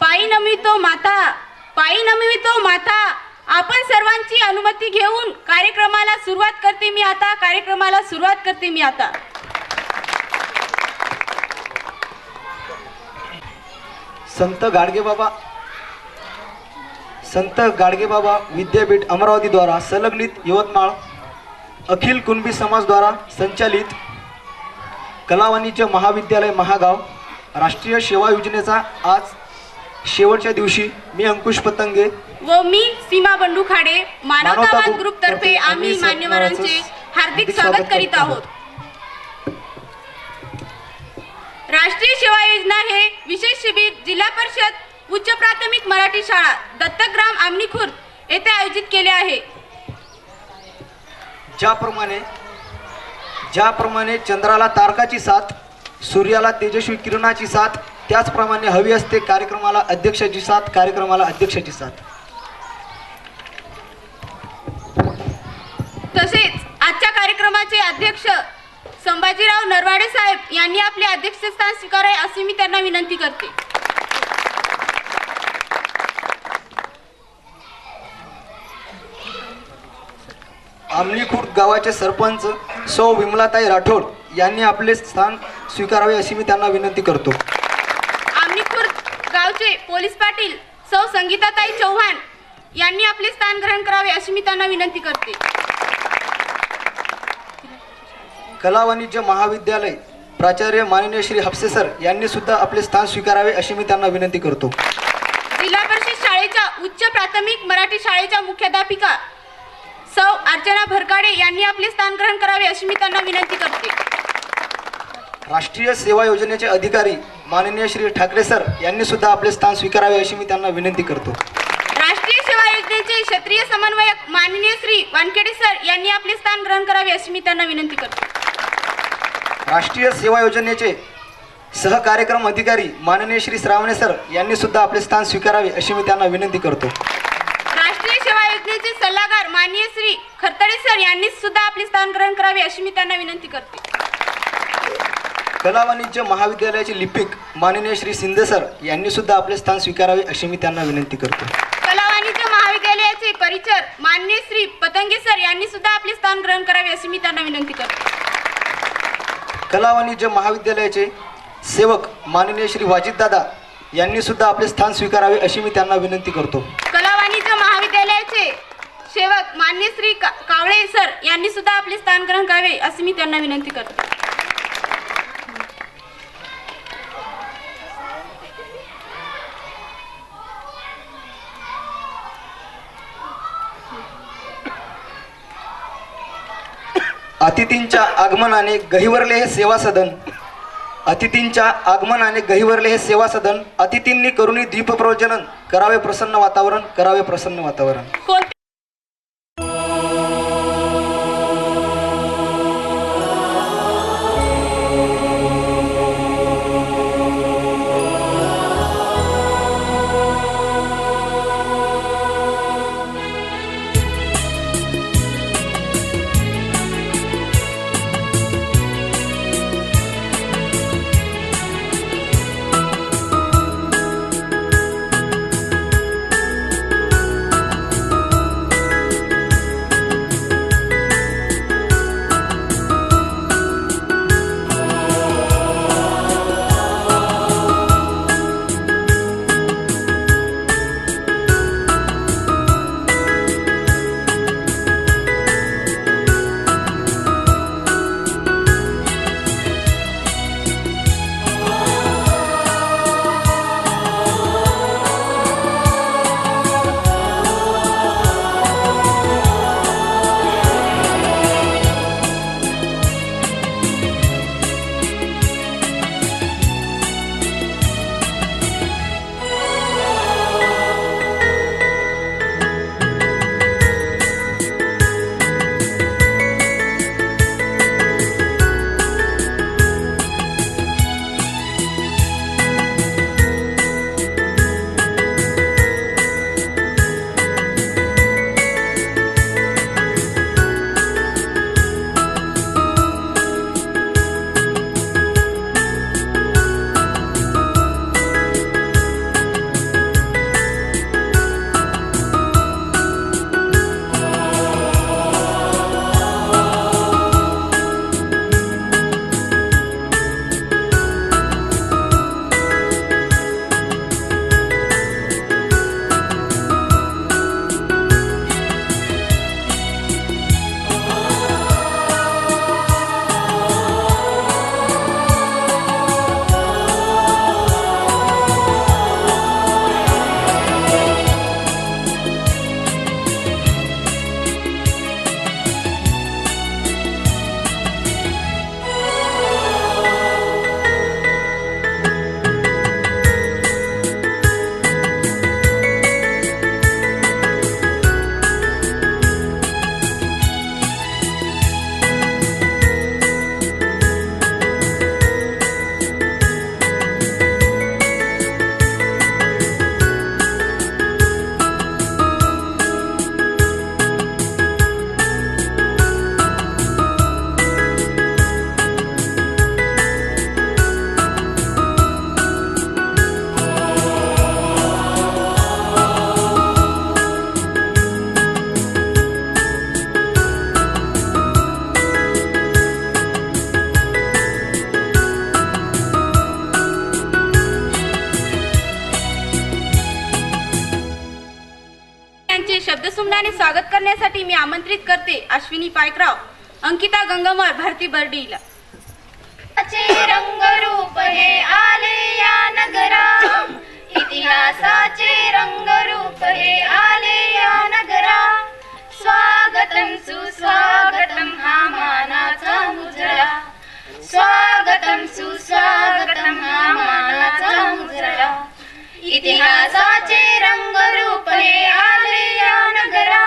पायी नमितो माता, पायी नमितो माता. आपण सर्वांची अनुमती घेऊन कार्यक्रमाला सुरुवात करते मी आता, कार्यक्रमाला सुरुवात करते मी आता. संत गाडगेबाबा विद्यापीठ अमरावती द्वारा संलग्नित यवतमाळ अखिल कुणबी समाज द्वारा संचालित कला वाणिज्य महाविद्यालय महागाव राष्ट्रीय सेवा योजनेचा आज शेवटच्या दिवशी मी अंकुश पतंगे व मी सीमा बंडू खाडे मानवतावाद ग्रुप तर्फे आम्ही मान्यवरांचे हार्दिक स्वागत करीत आहोत. राष्ट्रीय सेवा योजना हे विशेष शिबिर जिल्हा परिषद उच्च प्राथमिक मराठी शाळा दत्तग्राम आमणी खुर्द येथे आयोजित केले आहे. ज्याप्रमाणे चंद्राला तारकाची साथ, सूर्याला तेजस्वी किरणाची साथ, त्याचप्रमाणे हवी असते कार्यक्रमाला अध्यक्षाची साथ, कार्यक्रमाला अध्यक्षाची साथ. तसेच आजच्या कार्यक्रमाचे अध्यक्ष संभाजीराव नरवाडे साहेब यांनी आपले अध्यक्षस्थान स्वीकारावे अशी मी त्यांना विनंती करते. आमणी खुर्द गावाचे सरपंच सौ विमलाताई राठोड यांनी आपले स्थान स्वीकारावे अशी मी त्यांना विनंती करतो. आमणी खुर्द गावचे पोलीस पाटील सौ संगीताताई चव्हाण यांनी आपले स्थान ग्रहण करावे अशी मी त्यांना विनंती करते. कला वाणिज्य महाविद्यालय प्राचार्य माननीय श्री हापसे सर यांनी सुद्धा आपले स्थान स्वीकारावे अशी मी त्यांना विनंती करतो. जिल्हा परिषद शाळेच्या उच्च प्राथमिक मराठी शाळेच्या मुख्याध्यापिका सौ अर्चना भरकाडे यांनी आपले स्थान ग्रहण करावे अशी मी त्यांना विनंती करते. राष्ट्रीय सेवा योजनेचे अधिकारी माननीय श्री ठाकरे सर यांनी सुद्धा आपले स्थान स्वीकारावे अशी मी त्यांना विनंती करतो. राष्ट्रीय सेवा योजनेचे क्षेत्रीय समन्वयक माननीय श्री वानखेडे सर यांनी आपले स्थान ग्रहण करावे अशी मी त्यांना विनंती करते. राष्ट्रीय सेवा योजनेचे सहकार्यक्रम अधिकारी माननीय श्री श्रावणे सर यांनी सुद्धा आपले स्थान स्वीकारावे अशी मी त्यांना विनंती करतो. राष्ट्रीय सेवा योजनेचे सल्लागार माननीय श्री खरतडे सर यांनी सुद्धा आपले स्थान ग्रहण करावे अशी मी त्यांना विनंती करते. कला वाणिज्य महाविद्यालयाचे लिपिक माननीय श्री शिंदे सर यांनी सुद्धा आपले स्थान स्वीकारावे अशी मी त्यांना विनंती करतो. कला वाणिज्य महाविद्यालयाचे परिचर माननीय श्री पतंगे सर यांनी सुद्धा आपले स्थान ग्रहण करावे अशी मी त्यांना विनंती करते. कला वाणिज्य महाविद्यालयाचे सेवक माननीय श्री वाजिददादा यांनी सुद्धा आपले स्थान स्वीकारावे अशी मी त्यांना विनंती करतो. कला वाणिज्य महाविद्यालयाचे सेवक माननीय श्री कावळे सर यांनी सुद्धा आपले स्थान ग्रहण करावे अशी मी त्यांना विनंती करते. अतिथींच्या आगमनाने गहिवरले हे सेवा सदन, अतिथींच्या आगमनाने गहिवरले हे सेवा सदन, अतिथींनी करुणी दीप प्रज्वलन करावे प्रसन्न वातावरण, करावे प्रसन्न वातावरण. हार्दिक स्वागत करण्यासाठी मी आमंत्रित करते अश्विनी पायकराव, अंकिता गंगामर, भारती बर्डीला. रंगरूप हे आले या नगरा, इतिहासाचे रंगरूप हे आले या नगरा. स्वागतम सुस्वागतम हा मानाचा मुजरा, स्वागतम सुस्वागतम हा मानाचा मुजरा. इतिहासाचे रंगरूप हे आले या नगरा,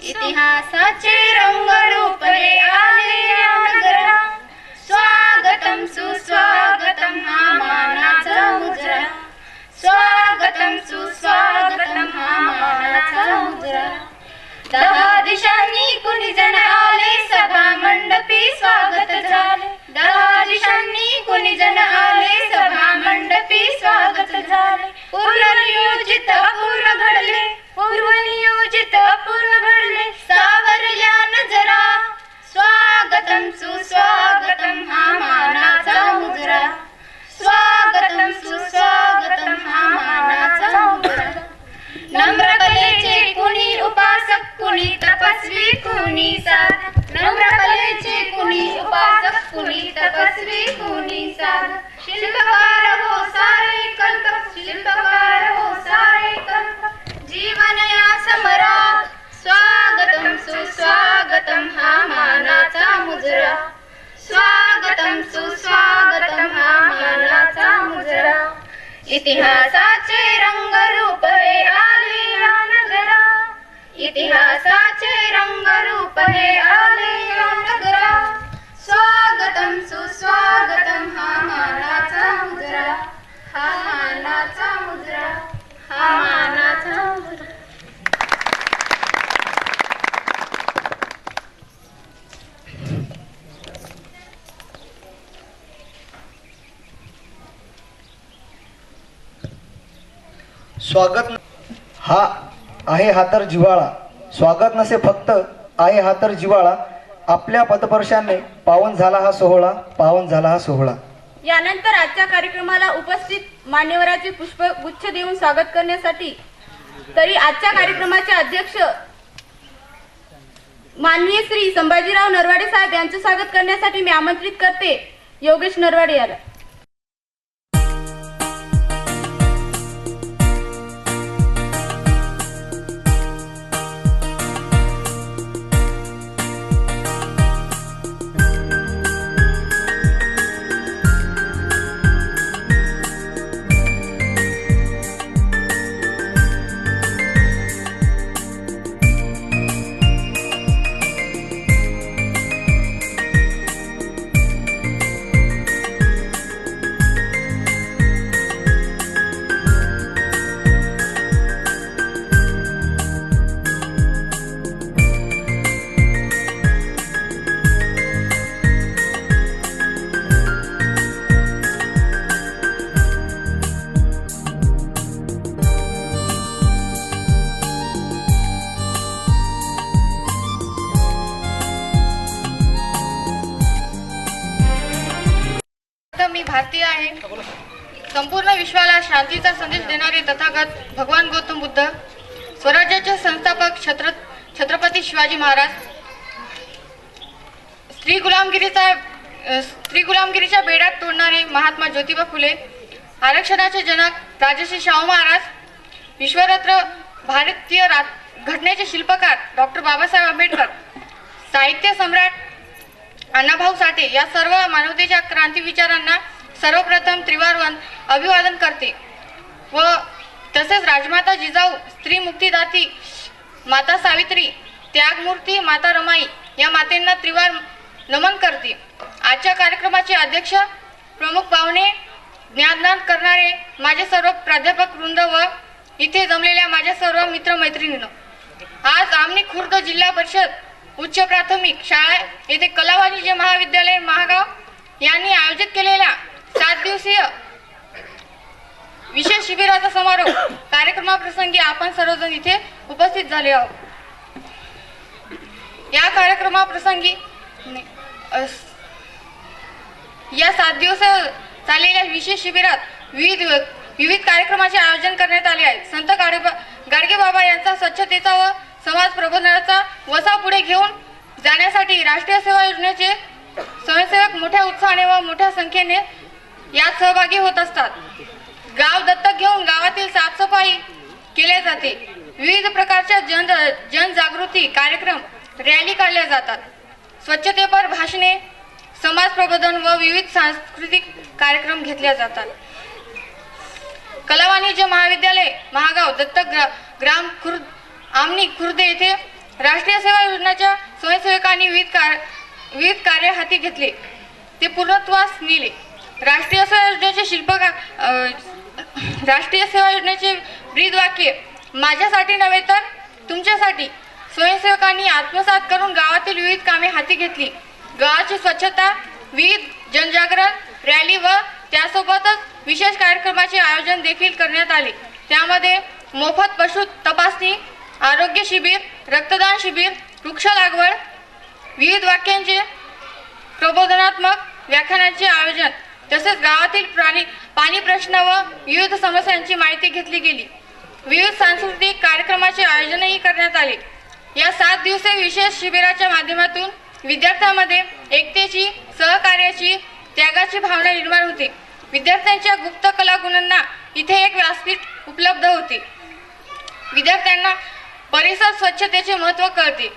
इतिहासाचे रंगरूप हे आले या नगरा. स्वागतम सुस्वागतम हा मानाचा मुजरा, स्वागतम सुस्वागतम हा मानाचा मुजरा. 10 दिशांनी कुणी जण आले, सभा मंडपी स्वागत झाले. 10 दिशांनी कुणी जण आले, सभा मंडपी स्वागत झाले. पूर्वनियोजित अपूर्ण घडले, पूर्वनियोजित अपूर्ण घडले. सावरल्या नजरा, स्वागतम सुस्वागतम हा मानाचा मुजरा, स्वागतम सुस्वागतम हा मानाचा मुजरा. नम्र कलेचे कुणी उपासक, कुणी तपस्वी, कुणी साधक. नम्र कलेचे कुणी उपासक, कुणी तपस्वी, कुणी साधक. शिल्पकार हो सारे कल्पक, शिल्पकार हो सारे कल्पक. जीवन या समरात, स्वागतम सुस्वागतम हा मानाचा मुजरा, स्वागतम सुस्वागतम हा मानाचा मुजरा. इतिहासाचे रंगरूप हे आले या नगरा, इतिहासाचे रंगरूप हे आले या नगरा. स्वागतम सुस्वागतम हा मानाचा मुजरा, हा मानाचा मुजरा, हा मानाचा मुजरा. स्वागत हा आहे हा तर जिव्हाळा, स्वागत नसे फक्त आहे हा तर जिव्हाळा. आपल्या पदस्पर्शाने पावन झाला हा सोहळा, पावन झाला हा सोहळा. यानंतर आजच्या कार्यक्रमाला उपस्थित मान्यवरांचे पुष्पगुच्छ देऊन स्वागत करण्यासाठी तरी आजच्या कार्यक्रमाचे अध्यक्ष माननीय श्री संभाजीराव नरवाडे साहेब यांचे स्वागत करण्यासाठी मी आमंत्रित करते योगेश नरवाडे याला. मी भारतीय आहे. संपूर्ण विश्वाला शांतीचा संदेश देणारे तथागत भगवान गौतम बुद्ध, स्वराज्याचे संस्थापक छत्रपती शिवाजी महाराज, स्त्री गुलामगिरीच्या बेड्यात तोडणारे महात्मा ज्योतिबा फुले, आरक्षणाचे जनक राजर्षी शाहू महाराज, विश्वरत्न भारतीय घटनेचे शिल्पकार डॉक्टर बाबासाहेब आंबेडकर, साहित्य सम्राट अण्णाभाऊ साठे या सर्व मानवतेच्या क्रांती विचारांना सर्वप्रथम त्रिवारवन अभिवादन करते व तसेच राजमाता जिजाऊ, स्त्री मुक्तिदाती माता सावित्री, त्यागमूर्ती माता रमाई या मातेंना त्रिवार नमन करते. आजच्या कार्यक्रमाचे अध्यक्ष, प्रमुख पाहुणे, ज्ञानदान करणारे माझे सर्व प्राध्यापक वृंद व इथे जमलेल्या माझ्या सर्व मित्रमैत्रिणींनो, आज आमनी खुर्द जिल्हा परिषद उच्च प्राथमिक शाळा येथे कला वाणिज्य महाविद्यालय महागाव यांनी आयोजित केलेल्या 7 दिवसीय विशेष शिबिराचा समारोप कार्यक्रमाप्रसंगी आपण सर्वजण इथे उपस्थित झाले आहोत. या कार्यक्रमाप्रसंगी या 7 दिवस चाललेल्या विशेष शिबिरात विविध कार्यक्रमाचे आयोजन करण्यात आले आहे. संत गाडगे बाबा यांचा स्वच्छतेचा व समाज प्रबोधनाचा वसा पुढे घेऊन जाण्यासाठी राष्ट्रीय सेवा योजनेचे स्वयंसेवक मोठ्या उत्साहाने व मोठ्या संख्येने यात सहभागी होत असतात. गाव दत्तक घेऊन गावातील साफसफाई केल्या जाते. विविध प्रकारच्या जनजागृती कार्यक्रम रॅली काढल्या जातात. स्वच्छतेपर भाषणे, समाज प्रबोधन व विविध सांस्कृतिक कार्यक्रम घेतले जातात. कला वाणिज्य महाविद्यालय महागाव दत्तक ग्राम खुर्द आमनी खुर्द येथे राष्ट्रीय सेवा योजनेच्या स्वयंसेवकांनी विविध कार्य हाती घेतले, ते पूर्णत्वास नेले. राष्ट्रीय सेवा योजनेचे ब्रीदवाक्य माझ्यासाठी नव्हे तर तुमच्यासाठी स्वयंसेवकांनी आत्मसात करून गावातील विविध कामे हाती घेतली. गावाची स्वच्छता, विविध जनजागरण रॅली व त्यासोबतच विशेष कार्यक्रमाचे आयोजन देखील करण्यात आले. त्यामध्ये मोफत पशु तपासणी, आरोग्य शिबिर, रक्तदान शिबिर, वृक्ष लागवड, विविध वाक्यांचे प्रबोधनात्मक व्याख्यानांचे आयोजन तसेच गावातील पाणी प्रश्न व विविध समस्यांची माहिती घेतली गेली. विविध सांस्कृतिक कार्यक्रमाचे आयोजनही करण्यात आले. या 7 दिवसीय विशेष शिबिराच्या माध्यमातून विद्यार्थ्यांमध्ये एकतेची, सहकार्याची, त्यागाची भावना निर्माण होते. विद्यार्थ्यांच्या गुप्त कलागुणांना इथे एक व्यासपीठ उपलब्ध होते. विद्यार्थ्यांना परिसर स्वच्छतेचे महत्त्व कळते.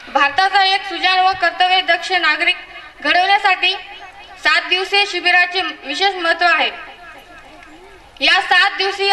भारताचा एक सुजाण व कर्तव्यदक्ष नागरिक घडवण्यासाठी 7 दिवसीय शिबिराचे विशेष महत्त्व आहे. या 7 दिवसीय